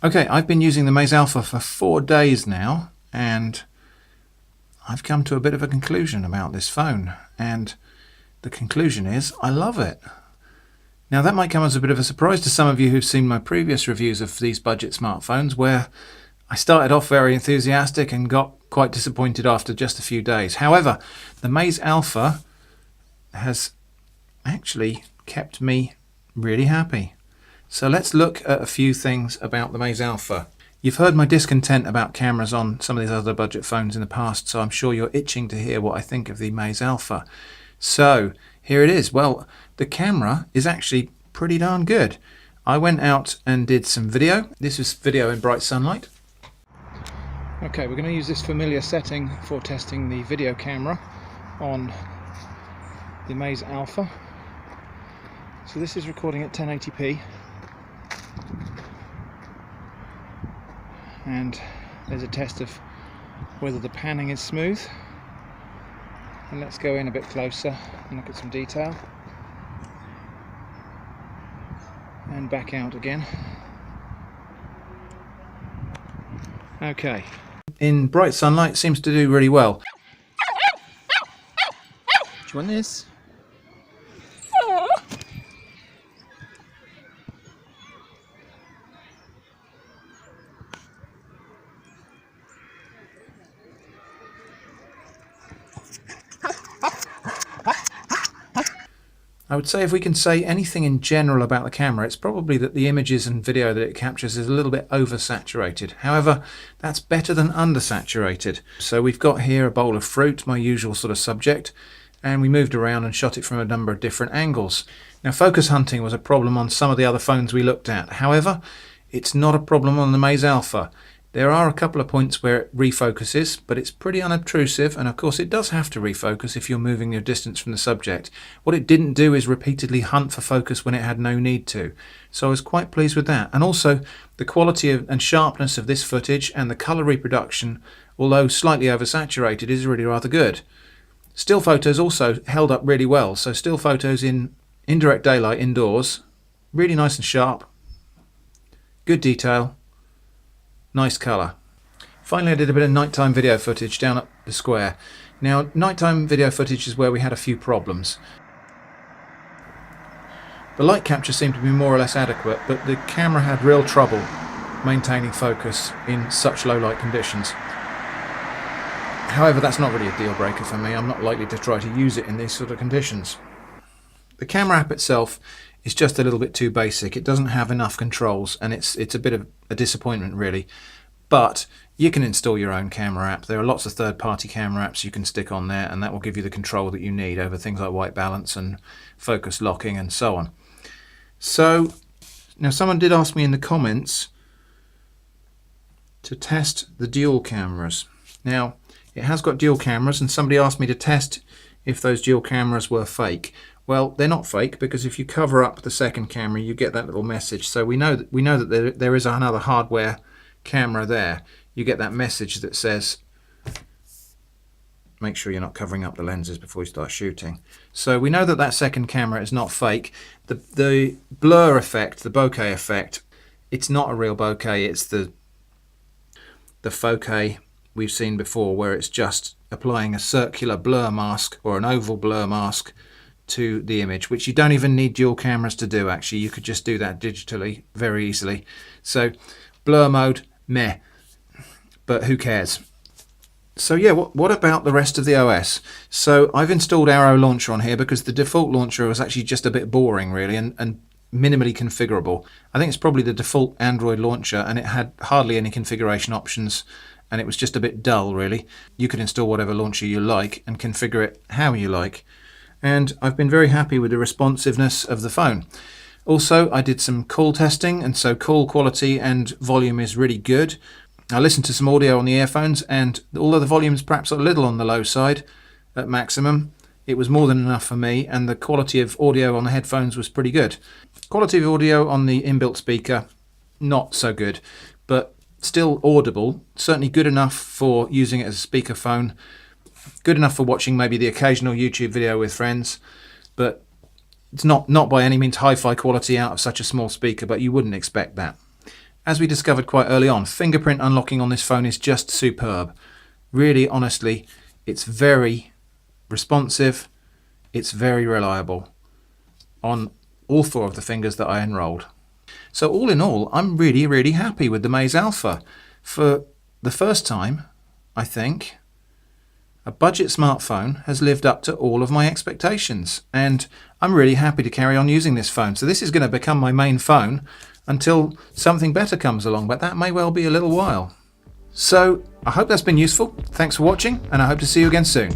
Okay, I've been using the Maze Alpha for 4 days now, and I've come to a bit of a conclusion about this phone, and the conclusion is I love it. Now that might come as a bit of a surprise to some of you who've seen my previous reviews of these budget smartphones, where I started off very enthusiastic and got quite disappointed after just a few days. However, the Maze Alpha has actually kept me really happy. So let's look at a few things about the Maze Alpha. You've heard my discontent about cameras on some of these other budget phones in the past, so I'm sure you're itching to hear what I think of the Maze Alpha. So here it is. Well, the camera is actually pretty darn good. I went out and did some video. This is video in bright sunlight. Okay, we're going to use this familiar setting for testing the video camera on the Maze Alpha. So this is recording at 1080p. And there's a test of whether the panning is smooth. And let's go in a bit closer and look at some detail. And back out again. Okay. In bright sunlight, seems to do really well. Do you want this? I would say if we can say anything in general about the camera, it's probably that the images and video that it captures is a little bit oversaturated. However, that's better than undersaturated. So we've got here a bowl of fruit, my usual sort of subject, and we moved around and shot it from a number of different angles. Now, focus hunting was a problem on some of the other phones we looked at. However, it's not a problem on the Maze Alpha. There are a couple of points where it refocuses, but it's pretty unobtrusive, and of course it does have to refocus if you're moving your distance from the subject. What it didn't do is repeatedly hunt for focus when it had no need to. So I was quite pleased with that. And also the quality and sharpness of this footage and the colour reproduction, although slightly oversaturated, is really rather good. Still photos also held up really well, so still photos in indirect daylight indoors, really nice and sharp, good detail. Nice colour. Finally, I did a bit of nighttime video footage down at the square. Now, nighttime video footage is where we had a few problems. The light capture seemed to be more or less adequate, but the camera had real trouble maintaining focus in such low light conditions. However, that's not really a deal breaker for me. I'm not likely to try to use it in these sort of conditions. The camera app itself is just a little bit too basic. It doesn't have enough controls, and it's a bit of a disappointment really. But you can install your own camera app. There are lots of third-party camera apps you can stick on there, and that will give you the control that you need over things like white balance and focus locking and so on. So now someone did ask me in the comments to test the dual cameras. Now it has got dual cameras, and somebody asked me to test if those dual cameras were fake. Well, they're not fake, because if you cover up the second camera you get that little message. So we know that there is another hardware camera there. You get that message that says make sure you're not covering up the lenses before you start shooting. So we know that that second camera is not fake. The blur effect, the bokeh effect, it's not a real bokeh. It's the bokeh we've seen before, where it's just applying a circular blur mask or an oval blur mask to the image, which you don't even need dual cameras to do. Actually, you could just do that digitally very easily. So blur mode, meh, but who cares? So yeah, what about the rest of the OS? So I've installed Arrow Launcher on here because the default launcher was actually just a bit boring really, and minimally configurable. I think it's probably the default Android launcher, and it had hardly any configuration options, and it was just a bit dull really. You could install whatever launcher you like and configure it how you like. And I've been very happy with the responsiveness of the phone. Also, I did some call testing, and so call quality and volume is really good. I listened to some audio on the earphones, and although the volume's perhaps a little on the low side at maximum, it was more than enough for me, and the quality of audio on the headphones was pretty good. Quality of audio on the inbuilt speaker, not so good, but still audible, certainly good enough for using it as a speakerphone. Good enough for watching maybe the occasional YouTube video with friends, but it's not by any means hi-fi quality out of such a small speaker, but you wouldn't expect that. as we discovered quite early on, fingerprint unlocking on this phone is just superb. Really, honestly, it's very responsive, it's very reliable on all 4 of the fingers that I enrolled. So all in all, I'm really happy with the Maze Alpha. For the first time, I think, a budget smartphone has lived up to all of my expectations, and I'm really happy to carry on using this phone. So this is going to become my main phone until something better comes along, but that may well be a little while. So I hope that's been useful. Thanks for watching, and I hope to see you again soon.